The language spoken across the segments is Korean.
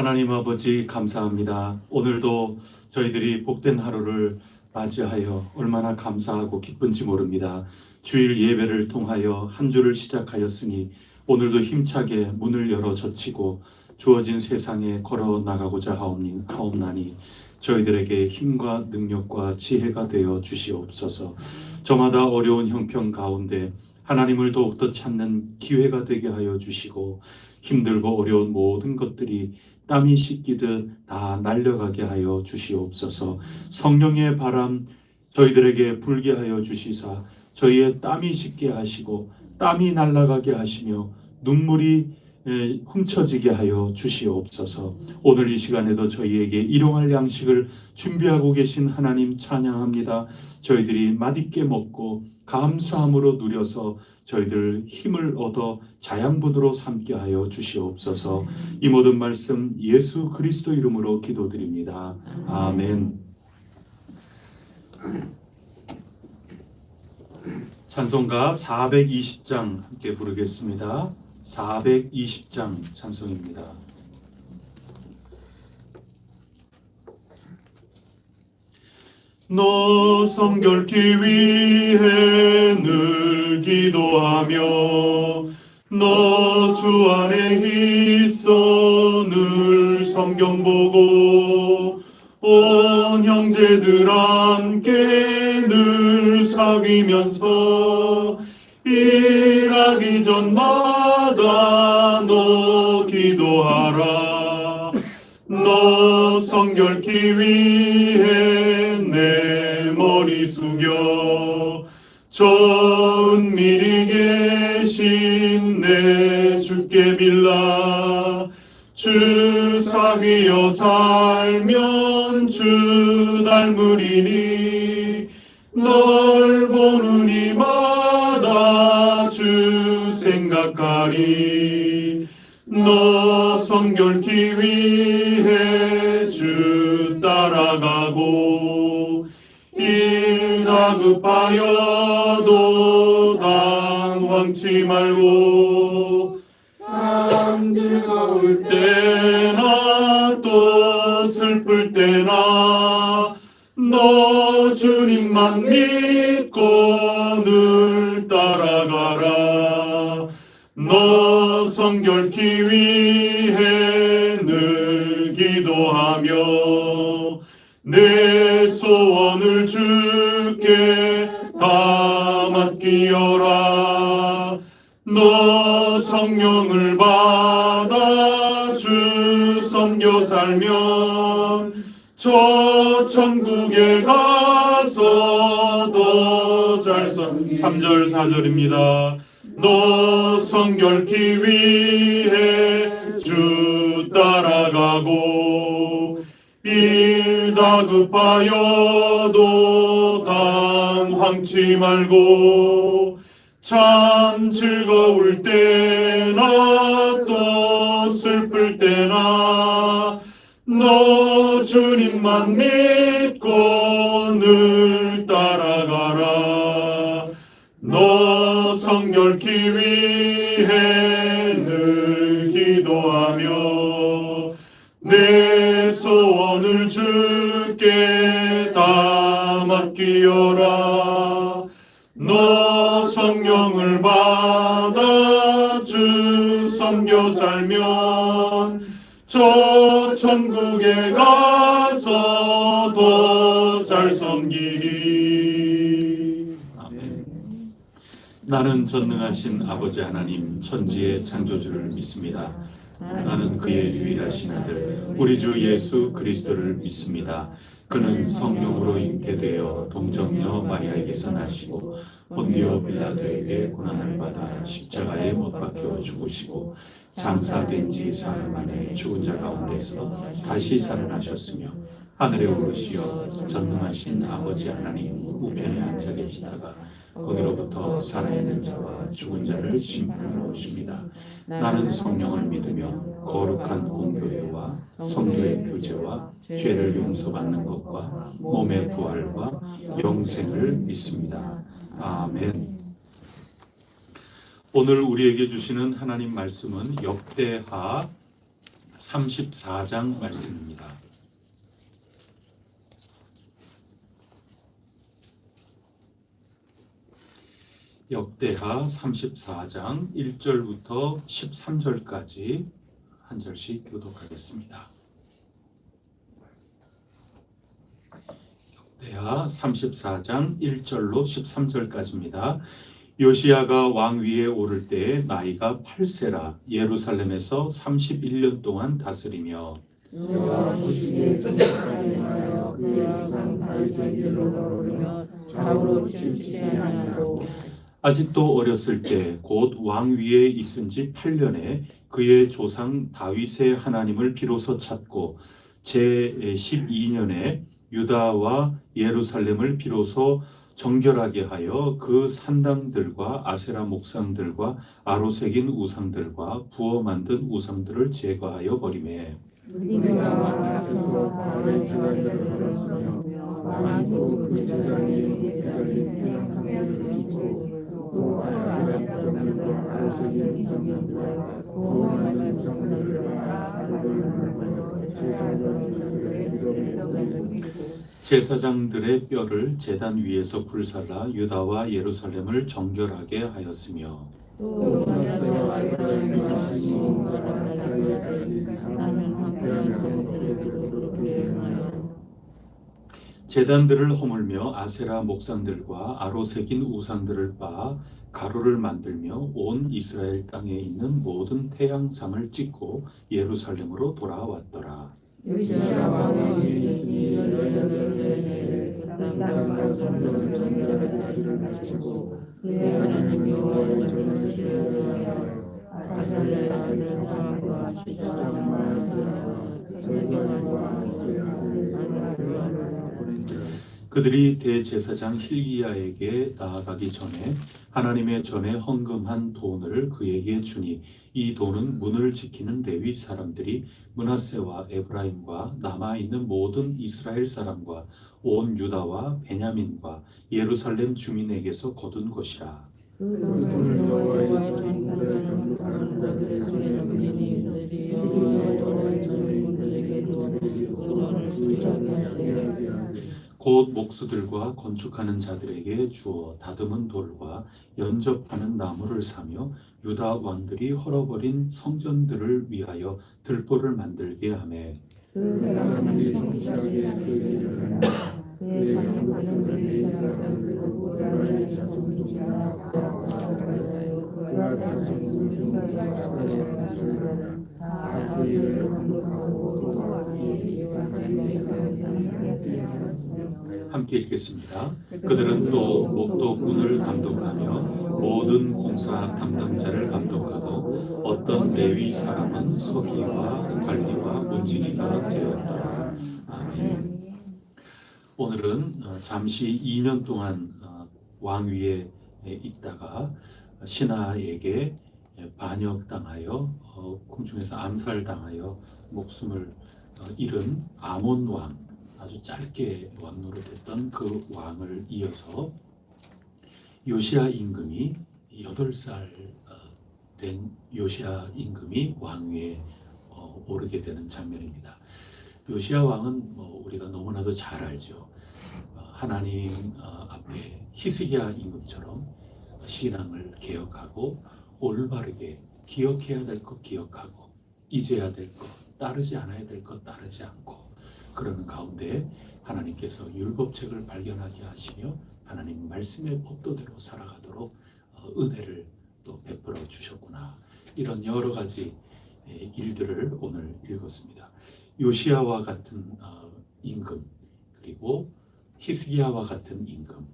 하나님 아버지 감사합니다. 오늘도 저희들이 복된 하루를 맞이하여 얼마나 감사하고 기쁜지 모릅니다. 주일 예배를 통하여 한 주를 시작하였으니 오늘도 힘차게 문을 열어 젖히고 주어진 세상에 걸어 나가고자 하옵나니 저희들에게 힘과 능력과 지혜가 되어 주시옵소서. 저마다 어려운 형편 가운데 하나님을 더욱더 찾는 기회가 되게 하여 주시고 힘들고 어려운 모든 것들이 땀이 씻기듯 다 날려가게 하여 주시옵소서. 성령의 바람 저희들에게 불게 하여 주시사 저희의 땀이 씻게 하시고 땀이 날아가게 하시며 눈물이 훔쳐지게 하여 주시옵소서. 오늘 이 시간에도 저희에게 일용할 양식을 준비하고 계신 하나님 찬양합니다. 저희들이 맛있게 먹고 감사함으로 누려서 저희들 힘을 얻어 자양분으로 삼게 하여 주시옵소서. 이 모든 말씀 예수 그리스도 이름으로 기도드립니다. 아멘. 찬송가 420장 함께 부르겠습니다. 420장 찬송입니다. 너 성결케 위해 늘 기도하며 너 주 안에 있어 늘 성경 보고 온 형제들 함께 늘 사귀면서 일하기 전마다 너 기도하라. 너 성결케 위해 내 머리 숙여 저 은밀히 계신 내 주께 빌라. 주 사귀어 살면 주 닮으리니 널 보는 이마다 주 생각하리. 너 성결케 위해 주 따라가고 일 다급하여도 당황치 말고 참 즐거울 때나 또 슬플 때나 너 주님만 믿고 늘 따라가라. 너 성결케 위해 늘 기도하며 내 소원을 주께 다 맡기어라. 너 성령을 받아 주 섬겨 살면 저 천국에 가서 더 잘 3절 4절입니다. 너 성결케 위해 주 따라가고 일 다급하여도 당황치 말고 참 즐거울 때나 또 슬플 때나 너 주님만 믿고 늘 따라가라. 너 성결케 위해 늘 기도하며 내 소원을 주께 다 맡기어라. 너 성령을 받아 주 섬겨 살면 저 천국에 가서 더 잘 섬기리. 아멘. 나는 전능하신 아버지 하나님 천지의 창조주를 믿습니다. 나는 그의 유일하신 아들 우리 주 예수 그리스도를 믿습니다. 그는 성령으로 잉태되어 동정녀 마리아에게서 나시고 본디오 빌라도에게 고난을 받아 십자가에 못 박혀 죽으시고 장사된 지 사흘 만에 죽은 자 가운데서 다시 살아나셨으며 하늘에 오르시어 전능하신 아버지 하나님 우편에 앉아 계시다가 거기로부터 살아있는 자와 죽은 자를 심판하러 오십니다. 나는 성령을 믿으며 거룩한 공교회와 성도의 교제와 죄를 용서받는 것과 몸의 부활과 영생을 믿습니다. 아멘. 오늘 우리에게 주시는 하나님 말씀은 역대하 34장 말씀입니다. 역대하 34장 1절부터 13절까지 한 절씩 교독하겠습니다. 역대하 34장 1절로 13절까지입니다. 요시야가 왕 위에 오를 때에 나이가 8세라 예루살렘에서 31년 동안 다스리며 여호와 보시기에 정직하여 그의 조상 다윗의 길로 걸으며 좌우로 치우치지 아니하고 아직도 어렸을 때 곧 왕 위에 있은 지 8년에 그의 조상 다윗의 하나님을 비로소 찾고 제12년에 유다와 예루살렘을 비로소 정결하게 하여 그 산당들과 아세라 목상들과 아로 새긴 우상들과 부어 만든 우상들을 제거하여 버리매 우리가 왕 앞에서 다윗의 제단들을 걸었으며 왕도 그 제단 위에 달린 태양상을 짓고 또 아세라 목상들과 아로 새긴 우상들과 부어 만든 우상들과 아로를 제사장들의 뼈를 제단 위에서 불살라 유다와 예루살렘을 정결하게 하였으며 또 만세와 여호와의 신문과 다윗의 달린 상을 황폐한 성들에게로 그렇게 행하여 제단들을 허물며 아세라 목상들과 아로 새긴 우상들을 빻아 가루를 만들며 온 이스라엘 땅에 있는 모든 태양상을 찍고 예루살렘으로 돌아왔더라. 요시야 왕이 있으니 18년째 해에 땅과 성전을 정결하게 하기를 마치고 그의 하나님 여호와의 전을 세우며 아살랴의 아들 사람과 시자장과 설교관과 아스야를 그들이 대제사장 힐기야에게 나아가기 전에 하나님의 전에 헌금한 돈을 그에게 주니 이 돈은 문을 지키는 레위 사람들이 므낫세와 에브라임과 남아있는 모든 이스라엘 사람과 온 유다와 베냐민과 예루살렘 주민에게서 거둔 것이라. 그 돈을 여호와의 전문들을 경고하는 자들의 손에 넘기니 여호와의 전문들에게 돈을 주지 않았으며 곧 목수들과 건축하는 자들에게 주어 다듬은 돌과 연접하는 나무를 사며 유다 왕들이 헐어버린 성전들을 위하여 들보를 만들게 하매 그 사람들이 성실하게 그에게 하나 그의 강력한 그의 사람들과 고라의 자손 중이나 그가 자손 중에 다 그의 강력하고 또 왕의 함께 읽겠습니다. 그들은 또 목도꾼을 감독하며 모든 공사 담당자를 감독하고 어떤 레위 사람은 서기와 관리와 문지기가 되었다. 아멘. 오늘은 잠시 2년 동안 왕 위에 있다가 신하에게 반역당하여 궁중에서 암살당하여 목숨을 잃은 아몬 왕, 아주 짧게 왕노릇했던 그 왕을 이어서 요시야 임금이 8살 된 요시야 임금이 왕위에 오르게 되는 장면입니다. 요시야 왕은 우리가 너무나도 잘 알죠. 하나님 앞에 히스기야 임금처럼 신앙을 개혁하고 올바르게 기억해야 될 것 기억하고 잊어야 될 것 따르지 않아야 될 것 따르지 않고 그러는 가운데 하나님께서 율법책을 발견하게 하시며 하나님 말씀의 법도대로 살아가도록 은혜를 또 베풀어 주셨구나. 이런 여러 가지 일들을 오늘 읽었습니다. 요시야와 같은 임금 그리고 히스기야와 같은 임금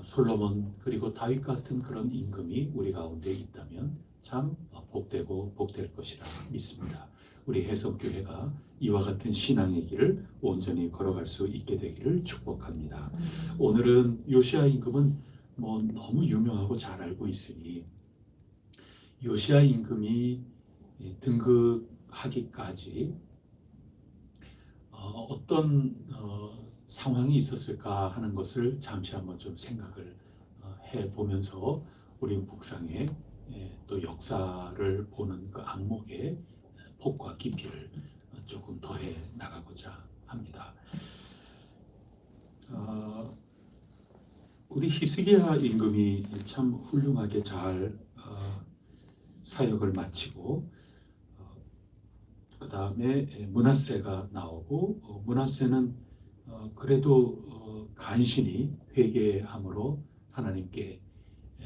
솔로몬 그리고 다윗 같은 그런 임금이 우리 가운데 있다면 참 복되고 복될 것이라 믿습니다. 우리 해성교회가 이와 같은 신앙의 길을 온전히 걸어갈 수 있게 되기를 축복합니다. 오늘은 요시야 임금은 너무 유명하고 잘 알고 있으니 요시야 임금이 등극하기까지 어떤 상황이 있었을까 하는 것을 잠시 한번 좀 생각을 해보면서 우리 묵상에 또 역사를 보는 그 안목에 폭과 깊이를 조금 더해 나가고자 합니다. 우리 히스기야 임금이 참 훌륭하게 잘 사역을 마치고 그 다음에 므낫세가 나오고 므낫세는 그래도 간신히 회개함으로 하나님께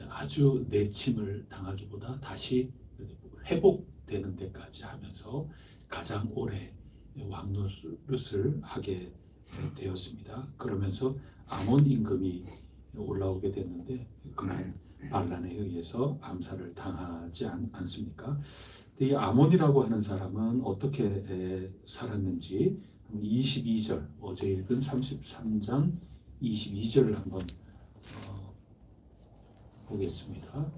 아주 내침을 당하기보다 다시 회복되는 데까지 하면서 가장 오래 왕노릇을 하게 되었습니다. 그러면서 아몬 임금이 올라오게 됐는데 그는 반란에 의해서 암살을 당하지 않습니까? 이 아몬이라고 하는 사람은 어떻게 살았는지 22절, 어제 읽은 33장 22절을 한번 보겠습니다.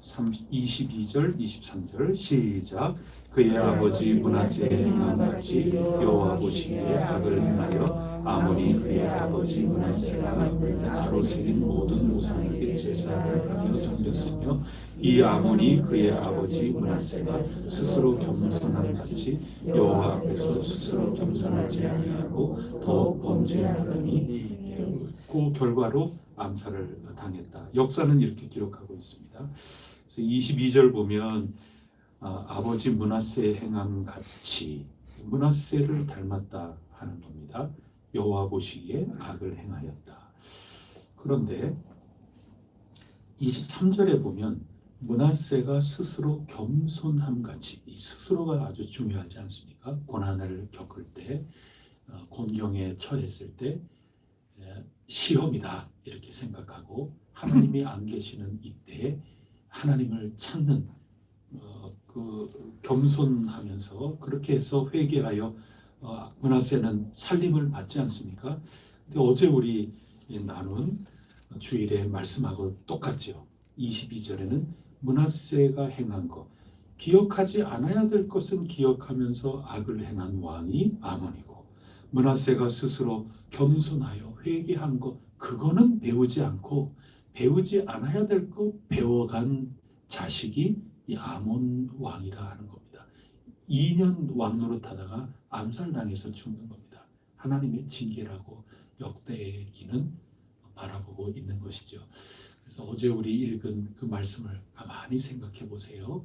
22절, 23절 시작. 그의 아버지 므낫세의 행함 같이 여호와 보시기에 악을 행하여 아몬이 그의 아버지 므낫세가 나로 새긴 모든 우상에게 제사를 하며 섬겼으며 이 아몬이 그의 아버지 므낫세가 스스로 겸손함 같이 여호와 앞에서 스스로 겸손하지 아니하고 더 범죄하더니 그 결과로 암살을 당했다. 역사는 이렇게 기록하고 있습니다. 22절 보면 아버지 므낫세의 행함 같이 므낫세를 닮았다 하는 겁니다. 여호와 보시기에 악을 행하였다. 그런데 23절에 보면 므낫세가 스스로 겸손함 같이, 이 스스로가 아주 중요하지 않습니까? 고난을 겪을 때, 곤경에 처했을 때 시험이다 이렇게 생각하고 하나님이 안 계시는 이때 하나님을 찾는 그 겸손하면서 그렇게 해서 회개하여 므낫세는 살림을 받지 않습니까? 근데 어제 우리 나눈 주일의 말씀하고 똑같죠. 22절에는 므낫세가 행한 것, 기억하지 않아야 될 것은 기억하면서 악을 행한 왕이 아몬이고 므낫세가 스스로 겸손하여 회개한 것, 그거는 배우지 않고 배우지 않아야 될 것 배워간 자식이 이 아몬 왕이라 하는 겁니다. 2년 왕노릇하다가 암살당해서 죽는 겁니다. 하나님의 징계라고 역대기는 바라보고 있는 것이죠. 그래서 어제 우리 읽은 그 말씀을 가만히 생각해 보세요.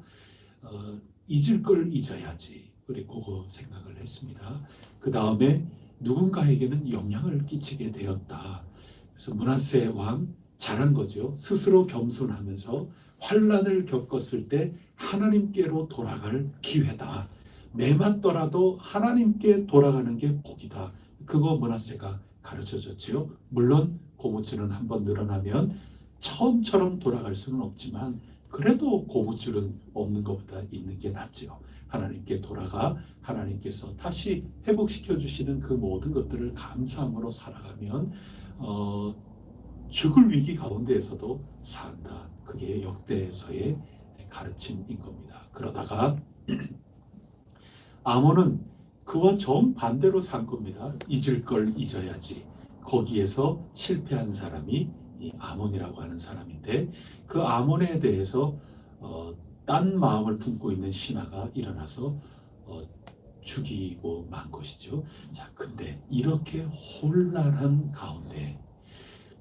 잊을 걸 잊어야지. 우리 그거 생각을 했습니다. 그 다음에 누군가에게는 영향을 끼치게 되었다. 그래서 므낫세 왕 잘한 거죠. 스스로 겸손하면서 환난을 겪었을 때 하나님께로 돌아갈 기회다. 매맞더라도 하나님께 돌아가는 게 복이다. 그거 므낫세가 가르쳐줬지요. 물론 고무줄은 한번 늘어나면 처음처럼 돌아갈 수는 없지만 그래도 고무줄은 없는 것보다 있는 게 낫죠. 하나님께 돌아가 하나님께서 다시 회복시켜 주시는 그 모든 것들을 감사함으로 살아가면 죽을 위기 가운데에서도 산다. 그게 역대에서의 가르침인 겁니다. 그러다가 아몬은 그와 정반대로 산 겁니다. 잊을 걸 잊어야지. 거기에서 실패한 사람이 이 아몬이라고 하는 사람인데 그 아몬에 대해서 딴 마음을 품고 있는 신하가 일어나서 죽이고 만 것이죠. 자, 근데 이렇게 혼란한 가운데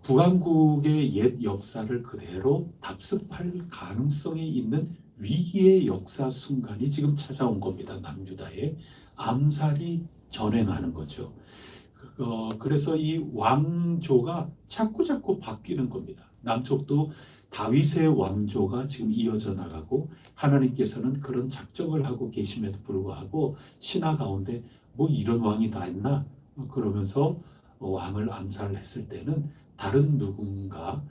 북왕국의 옛 역사를 그대로 답습할 가능성이 있는 위기의 역사 순간이 지금 찾아온 겁니다. 남유다에 암살이 전행하는 거죠. 그래서 이 왕조가 자꾸 바뀌는 겁니다. 남쪽도 다윗의 왕조가 지금 이어져 나가고 하나님께서는 그런 작정을 하고 계심에도 불구하고 신하 가운데 뭐 이런 왕이 다 있나? 그러면서 왕을 암살했을 때는 다른 누군가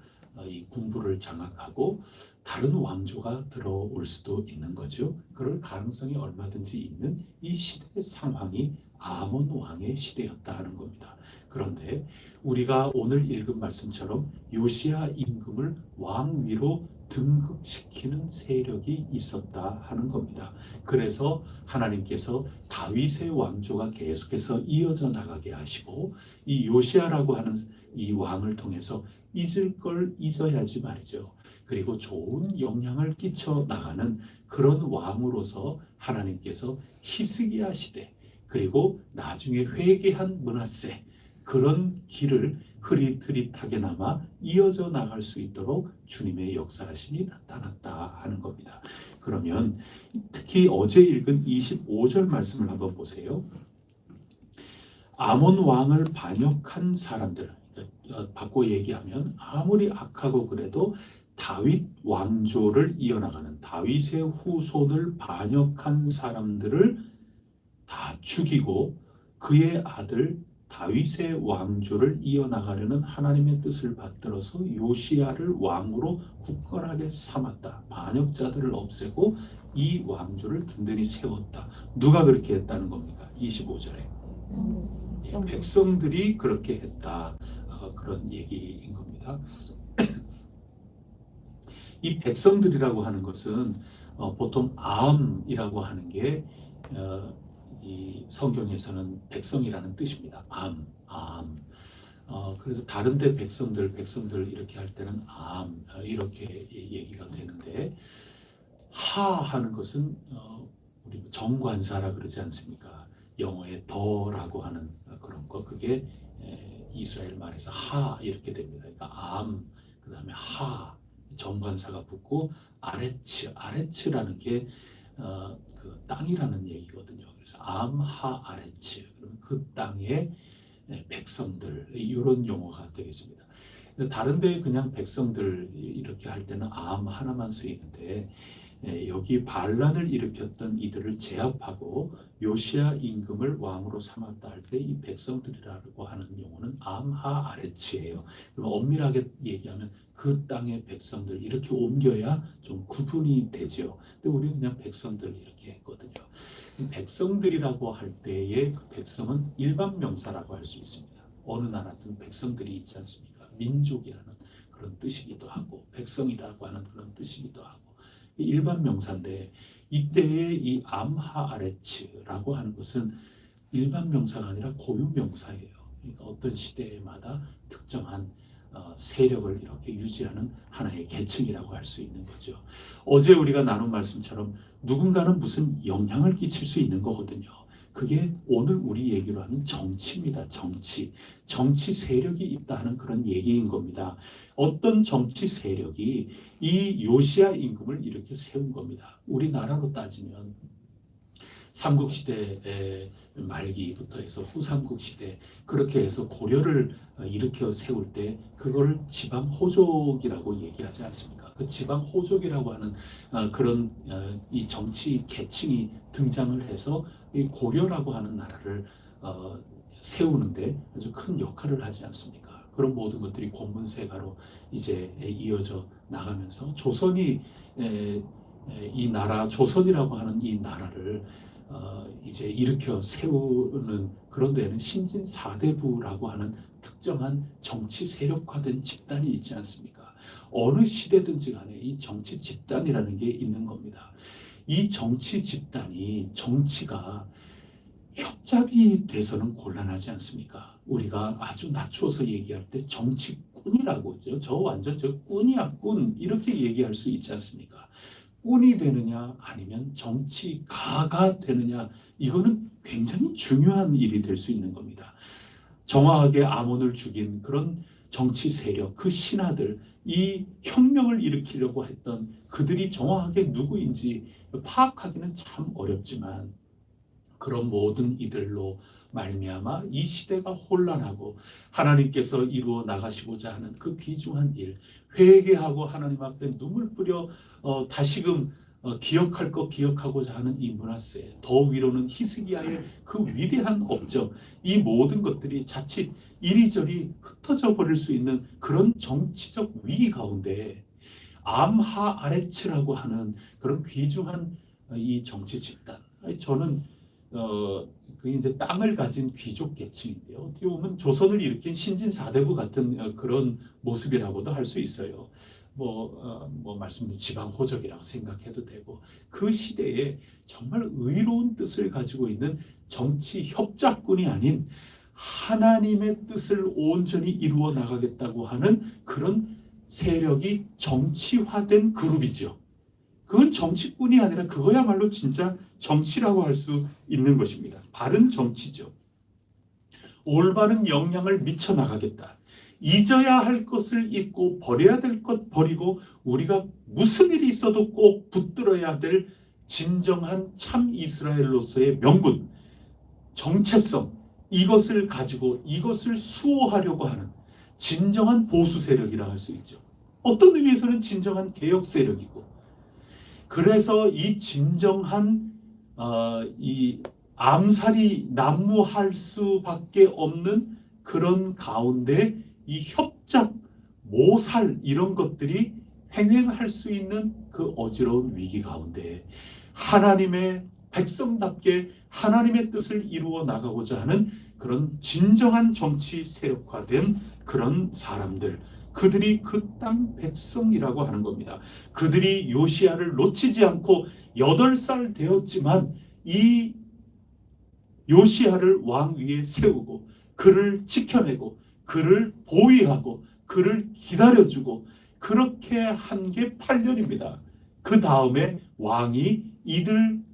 이 군부를 장악하고 다른 왕조가 들어올 수도 있는 거죠. 그럴 가능성이 얼마든지 있는 이 시대의 상황이 아몬 왕의 시대였다 하는 겁니다. 그런데 우리가 오늘 읽은 말씀처럼 요시야 임금을 왕 위로 등극시키는 세력이 있었다 하는 겁니다. 그래서 하나님께서 다윗의 왕조가 계속해서 이어져 나가게 하시고 이 요시야라고 하는 이 왕을 통해서 잊을 걸 잊어야지 말이죠. 그리고 좋은 영향을 끼쳐 나가는 그런 왕으로서 하나님께서 히스기야 시대, 그리고 나중에 회개한 므낫세, 그런 길을 흐릿흐릿하게나마 이어져 나갈 수 있도록 주님의 역사하심이 나타났다 하는 겁니다. 그러면 특히 어제 읽은 25절 말씀을 한번 보세요. 아몬 왕을 반역한 사람들, 바꿔 얘기하면 아무리 악하고 그래도 다윗 왕조를 이어나가는 다윗의 후손을 반역한 사람들을 다 죽이고 그의 아들 다윗의 왕조를 이어나가려는 하나님의 뜻을 받들어서 요시야를 왕으로 굳건하게 삼았다. 반역자들을 없애고 이 왕조를 든든히 세웠다. 누가 그렇게 했다는 겁니까? 25절에. 백성들이 그렇게 했다. 그런 얘기인 겁니다. 이 백성들이라고 하는 것은 보통 암이라고 하는 게 이 성경에서는 백성이라는 뜻입니다. 암. 그래서 다른데 백성들 이렇게 할 때는 암 이렇게 얘기가 되는데 하 하는 것은 우리 정관사라 그러지 않습니까? 영어의 더라고 하는 그런 거 그게 이스라엘 말에서 하 이렇게 됩니다. 그러니까 암 그다음에 하 정관사가 붙고 아레츠라는 게 그 땅이라는 얘기거든요. 그래서 암하 아레츠 그러면 그 땅의 백성들 이런 용어가 되겠습니다. 다른데 그냥 백성들 이렇게 할 때는 암 하나만 쓰이는데 여기 반란을 일으켰던 이들을 제압하고 요시야 임금을 왕으로 삼았다 할 때 이 백성들이라고 하는 용어는 암하 아레츠예요. 그럼 엄밀하게 얘기하면 그 땅의 백성들 이렇게 옮겨야 좀 구분이 되죠. 근데 우리는 그냥 백성들 이렇게 했거든요. 백성들이라고 할 때의 그 백성은 일반 명사라고 할 수 있습니다. 어느 나라든 백성들이 있지 않습니까? 민족이라는 그런 뜻이기도 하고 백성이라고 하는 그런 뜻이기도 하고 일반 명사인데 이때의 이 암하 아레츠라고 하는 것은 일반 명사가 아니라 고유 명사예요. 그러니까 어떤 시대마다 특정한 세력을 이렇게 유지하는 하나의 계층이라고 할 수 있는 거죠. 어제 우리가 나눈 말씀처럼 누군가는 무슨 영향을 끼칠 수 있는 거거든요. 그게 오늘 우리 얘기로 하는 정치입니다. 정치 세력이 있다 하는 그런 얘기인 겁니다. 어떤 정치 세력이 이 요시야 임금을 이렇게 세운 겁니다. 우리나라로 따지면 삼국시대 말기부터 해서 후삼국시대 그렇게 해서 고려를 일으켜 세울 때 그걸 지방호족이라고 얘기하지 않습니까? 그 지방호족이라고 하는 그런 이 정치 계층이 등장을 해서 이 고려라고 하는 나라를 세우는데 아주 큰 역할을 하지 않습니까? 그런 모든 것들이 권문세가로 이제 이어져 나가면서 조선이 이 나라 조선이라고 하는 이 나라를 이제 일으켜 세우는 그런 데는 신진사대부라고 하는 특정한 정치 세력화된 집단이 있지 않습니까? 어느 시대든지 간에 이 정치 집단이라는 게 있는 겁니다. 이 정치 집단이 정치가 협잡이 돼서는 곤란하지 않습니까? 우리가 아주 낮추어서 얘기할 때 정치꾼이라고 하죠. 저 완전 저 꾼이야 꾼 이렇게 얘기할 수 있지 않습니까? 꾼이 되느냐 아니면 정치가가 되느냐 이거는 굉장히 중요한 일이 될 수 있는 겁니다. 정확하게 아몬을 죽인 그런 정치 세력 그 신하들 이 혁명을 일으키려고 했던 그들이 정확하게 누구인지 파악하기는 참 어렵지만 그런 모든 이들로 말미암아 이 시대가 혼란하고 하나님께서 이루어 나가시고자 하는 그 귀중한 일 회개하고 하나님 앞에 눈물 뿌려 다시금 기억할 것 기억하고자 하는 이 므낫세 더 위로는 히스기야의 그 위대한 업적 이 모든 것들이 자칫 이리저리 흩어져 버릴 수 있는 그런 정치적 위기 가운데 암하 아레츠라고 하는 그런 귀중한 이 정치 집단 저는 그 이제 땅을 가진 귀족 계층인데요. 어떻게 보면 조선을 일으킨 신진사대부 같은 그런 모습이라고도 할 수 있어요. 말씀드린 지방호적이라고 생각해도 되고 그 시대에 정말 의로운 뜻을 가지고 있는 정치 협작꾼이 아닌 하나님의 뜻을 온전히 이루어 나가겠다고 하는 그런 세력이 정치화된 그룹이죠. 그건 정치꾼이 아니라 그거야말로 진짜 정치라고 할 수 있는 것입니다. 바른 정치죠. 올바른 영향을 미쳐 나가겠다. 잊어야 할 것을 잊고 버려야 될 것 버리고 우리가 무슨 일이 있어도 꼭 붙들어야 될 진정한 참 이스라엘로서의 명분, 정체성, 이것을 가지고 이것을 수호하려고 하는 진정한 보수 세력이라 할 수 있죠. 어떤 의미에서는 진정한 개혁 세력이고, 그래서 이 진정한 이 암살이 난무할 수밖에 없는 그런 가운데 이 협작, 모살 이런 것들이 횡행할 수 있는 그 어지러운 위기 가운데 하나님의 백성답게 하나님의 뜻을 이루어 나가고자 하는 그런 진정한 정치 세력화된 그런 사람들, 그들이 그 땅 백성이라고 하는 겁니다. 그들이 요시야를 놓치지 않고 8살 되었지만 이 요시야를 왕 위에 세우고 그를 지켜내고 그를 보위하고 그를 기다려주고 그렇게 한 게 8년입니다. 그 다음에 왕이 이들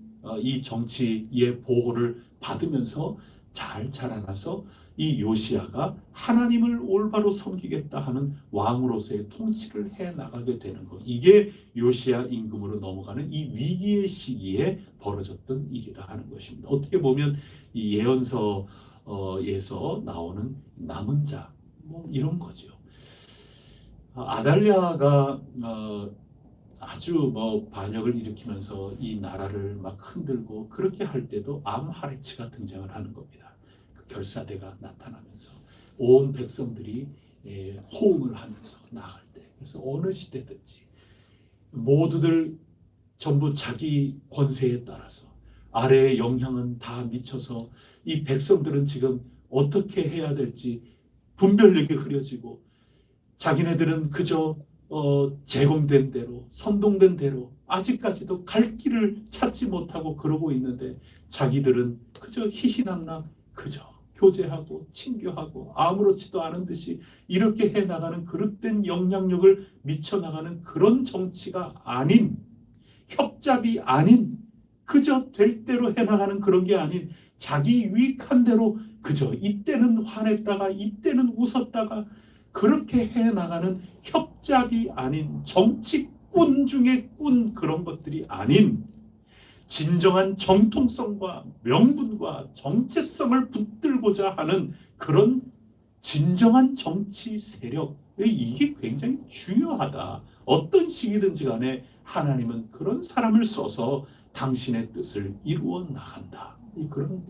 이 정치의 보호를 받으면서 잘 자라나서 이 요시야가 하나님을 올바로 섬기겠다 하는 왕으로서의 통치를 해 나가게 되는 것. 이게 요시야 임금으로 넘어가는 이 위기의 시기에 벌어졌던 일이라 하는 것입니다. 어떻게 보면 이 예언서에서 나오는 남은 자, 뭐 이런 거죠. 아달랴가 아주 뭐 반역을 일으키면서 이 나라를 막 흔들고 그렇게 할 때도 암하레치가 등장을 하는 겁니다. 그 결사대가 나타나면서 온 백성들이 호응을 하면서 나갈 때, 그래서 어느 시대든지 모두들 전부 자기 권세에 따라서 아래의 영향은 다 미쳐서 이 백성들은 지금 어떻게 해야 될지 분별력이 흐려지고 자기네들은 그저 제공된 대로 선동된 대로 아직까지도 갈 길을 찾지 못하고 그러고 있는데 자기들은 그저 희희낙낙 그저 교제하고 친교하고 아무렇지도 않은 듯이 이렇게 해나가는 그릇된 영향력을 미쳐나가는 그런 정치가 아닌, 협잡이 아닌, 그저 될 대로 해나가는 그런 게 아닌 자기 유익한 대로 그저 이때는 화냈다가 이때는 웃었다가 그렇게 해나가는 협잡이 아닌 정치꾼 중에 꾼 그런 것들이 아닌 진정한 정통성과 명분과 정체성을 붙들고자 하는 그런 진정한 정치 세력, 이게 굉장히 중요하다. 어떤 시기든지 간에 하나님은 그런 사람을 써서 당신의 뜻을 이루어 나간다. 그런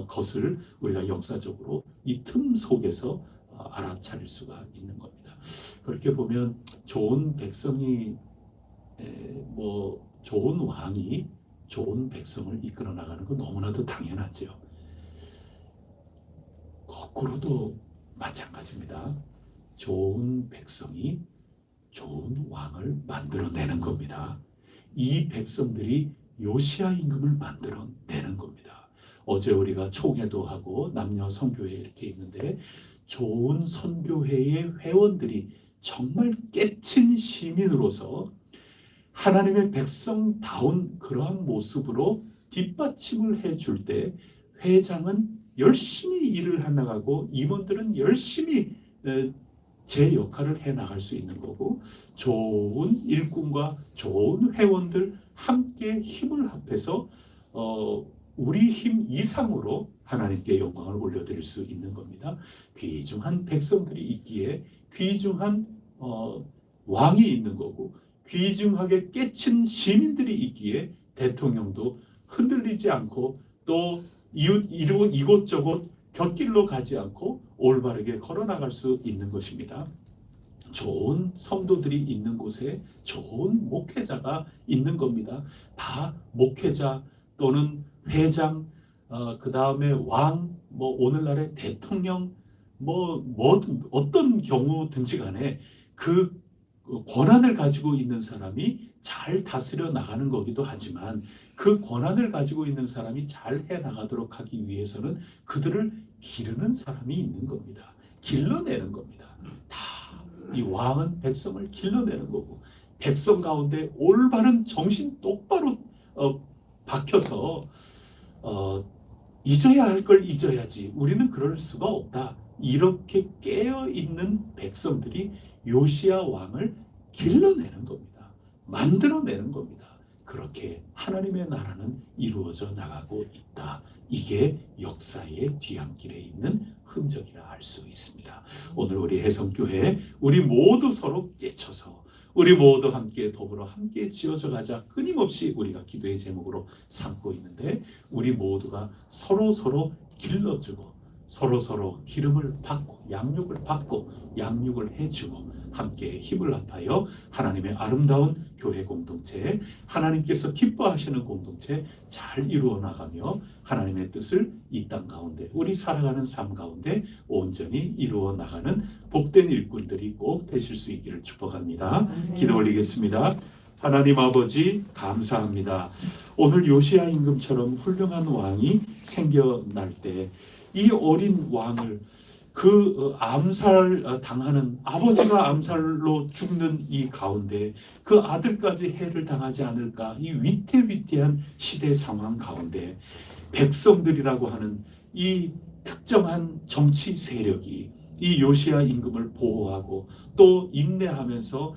것을 우리가 역사적으로 이 틈 속에서 알아차릴 수가 있는 겁니다. 그렇게 보면 좋은 백성이 좋은 왕이 좋은 백성을 이끌어 나가는 건 너무나도 당연하죠. 거꾸로도 마찬가지입니다. 좋은 백성이 좋은 왕을 만들어내는 겁니다. 이 백성들이 요시야 임금을 만들어내는 겁니다. 어제 우리가 총회도 하고 남녀 선교회 이렇게 있는데 좋은 선교회의 회원들이 정말 깨친 시민으로서 하나님의 백성다운 그러한 모습으로 뒷받침을 해줄 때 회장은 열심히 일을 해나가고 임원들은 열심히 제 역할을 해나갈 수 있는 거고 좋은 일꾼과 좋은 회원들 함께 힘을 합해서 우리 힘 이상으로 하나님께 영광을 올려드릴 수 있는 겁니다. 귀중한 백성들이 있기에 귀중한 왕이 있는 거고 귀중하게 깨친 시민들이 있기에 대통령도 흔들리지 않고 또 이곳저곳 곁길로 가지 않고 올바르게 걸어나갈 수 있는 것입니다. 좋은 성도들이 있는 곳에 좋은 목회자가 있는 겁니다. 다 목회자 또는 회장, 그 다음에 왕, 오늘날의 대통령, 어떤 경우든지 간에 그 권한을 가지고 있는 사람이 잘 다스려 나가는 거기도 하지만 그 권한을 가지고 있는 사람이 잘 해 나가도록 하기 위해서는 그들을 기르는 사람이 있는 겁니다. 길러내는 겁니다. 다 이 왕은 백성을 길러내는 거고 백성 가운데 올바른 정신 똑바로 박혀서 잊어야 할 걸 잊어야지 우리는 그럴 수가 없다. 이렇게 깨어있는 백성들이 요시야 왕을 길러내는 겁니다. 만들어내는 겁니다. 그렇게 하나님의 나라는 이루어져 나가고 있다. 이게 역사의 뒤안길에 있는 흔적이라 할 수 있습니다. 오늘 우리 해성교회 우리 모두 서로 깨쳐서 우리 모두 함께 더불어 함께 지어져 가자 끊임없이 우리가 기도의 제목으로 삼고 있는데 우리 모두가 서로 길러주고 서로 기름을 받고 양육을 해주고 함께 힘을 합하여 하나님의 아름다운 교회 공동체, 하나님께서 기뻐하시는 공동체 잘 이루어 나가며 하나님의 뜻을 이 땅 가운데 우리 살아가는 삶 가운데 온전히 이루어 나가는 복된 일꾼들이 꼭 되실 수 있기를 축복합니다. 기도 올리겠습니다. 하나님 아버지 감사합니다. 오늘 요시야 임금처럼 훌륭한 왕이 생겨날 때 이 어린 왕을 그 암살 당하는 아버지가 암살로 죽는 이 가운데 그 아들까지 해를 당하지 않을까 이 위태위태한 시대 상황 가운데 백성들이라고 하는 이 특정한 정치 세력이 이 요시야 임금을 보호하고 또 인내하면서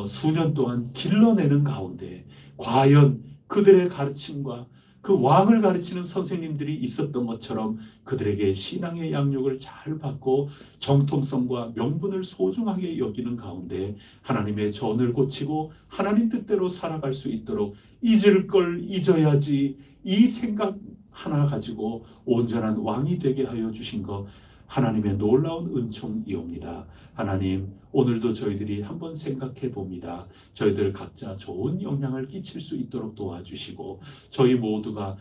수년 동안 길러내는 가운데 과연 그들의 가르침과 그 왕을 가르치는 선생님들이 있었던 것처럼 그들에게 신앙의 양육을 잘 받고 정통성과 명분을 소중하게 여기는 가운데 하나님의 전을 고치고 하나님 뜻대로 살아갈 수 있도록 잊을 걸 잊어야지 이 생각 하나 가지고 온전한 왕이 되게 하여 주신 것 하나님의 놀라운 은총이옵니다. 하나님 오늘도 저희들이 한번 생각해 봅니다. 저희들 각자 좋은 영향을 끼칠 수 있도록 도와주시고 저희 모두가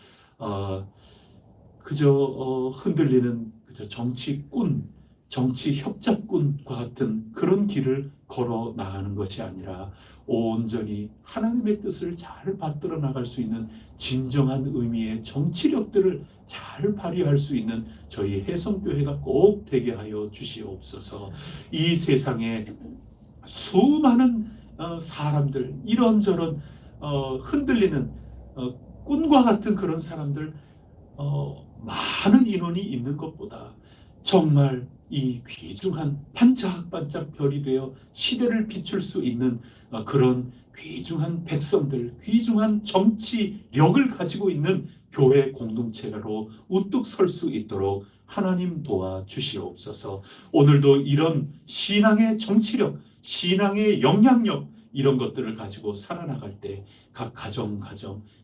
그저 흔들리는 그저 정치꾼, 정치 협잡꾼과 같은 그런 길을 걸어 나가는 것이 아니라 온전히 하나님의 뜻을 잘 받들어 나갈 수 있는 진정한 의미의 정치력들을 잘 발휘할 수 있는 저희 해성교회가 꼭 되게 하여 주시옵소서. 이 세상에 수많은 사람들 이런저런 흔들리는 꾼과 같은 그런 사람들 많은 인원이 있는 것보다 정말 이 귀중한 반짝반짝 별이 되어 시대를 비출 수 있는 그런 귀중한 백성들, 귀중한 정치력을 가지고 있는 교회 공동체로 우뚝 설 수 있도록 하나님 도와주시옵소서. 오늘도 이런 신앙의 정치력, 신앙의 영향력 이런 것들을 가지고 살아나갈 때 각 가정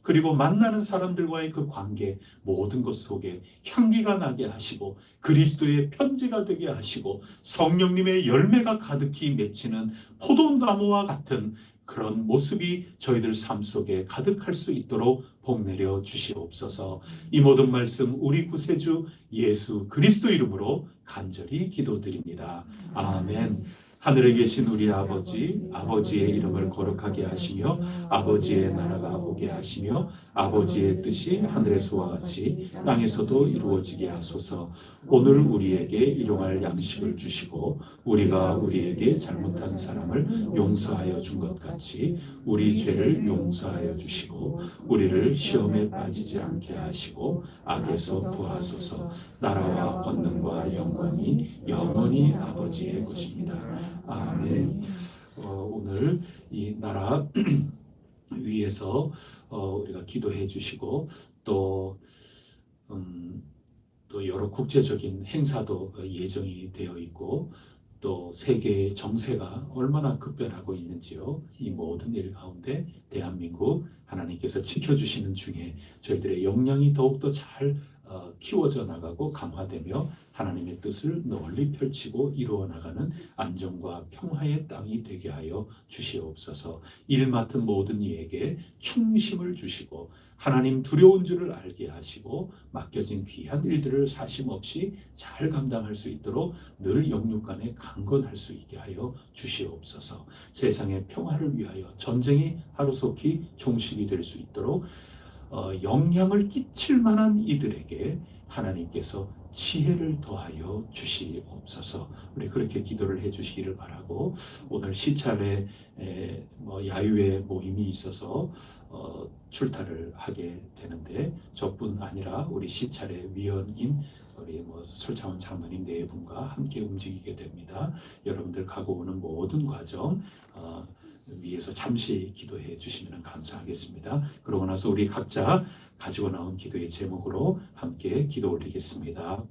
그리고 만나는 사람들과의 그 관계 모든 것 속에 향기가 나게 하시고 그리스도의 편지가 되게 하시고 성령님의 열매가 가득히 맺히는 포도나무와 같은 그런 모습이 저희들 삶 속에 가득할 수 있도록 복 내려 주시옵소서. 이 모든 말씀 우리 구세주 예수 그리스도 이름으로 간절히 기도드립니다. 아멘. 하늘에 계신 우리 아버지, 아버지의 이름을 거룩하게 하시며 아버지의 나라가 오게 하시며 아버지의 뜻이 하늘에서와 같이 땅에서도 이루어지게 하소서. 오늘 우리에게 일용할 양식을 주시고 우리가 우리에게 잘못한 사람을 용서하여 준 것 같이 우리 죄를 용서하여 주시고 우리를 시험에 빠지지 않게 하시고 악에서 구하소서. 나라와 권능과 영광이 영원히 아버지의 것입니다. 아멘. 오늘 이 나라 위에서 우리가 기도해 주시고 또 여러 국제적인 행사도 예정이 되어 있고 또 세계의 정세가 얼마나 급변하고 있는지요. 이 모든 일 가운데 대한민국 하나님께서 지켜주시는 중에 저희들의 역량이 더욱더 잘 키워져 나가고 강화되며 하나님의 뜻을 널리 펼치고 이루어 나가는 안정과 평화의 땅이 되게 하여 주시옵소서. 일 맡은 모든 이에게 충심을 주시고 하나님 두려운 줄을 알게 하시고 맡겨진 귀한 일들을 사심없이 잘 감당할 수 있도록 늘 영육간에 강건할 수 있게 하여 주시옵소서. 세상의 평화를 위하여 전쟁이 하루속히 종식이 될 수 있도록 영향을 끼칠 만한 이들에게 하나님께서 지혜를 더하여 주시옵소서. 우리 그렇게 기도를 해주시기를 바라고, 오늘 시찰에 야유회 모임이 있어서 출타를 하게 되는데, 저뿐 아니라 우리 시찰의 위원인 우리 설창원 장로님 네 분과 함께 움직이게 됩니다. 여러분들 가고 오는 모든 과정 위에서 잠시 기도해 주시면 감사하겠습니다. 그러고 나서 우리 각자 가지고 나온 기도의 제목으로 함께 기도 올리겠습니다.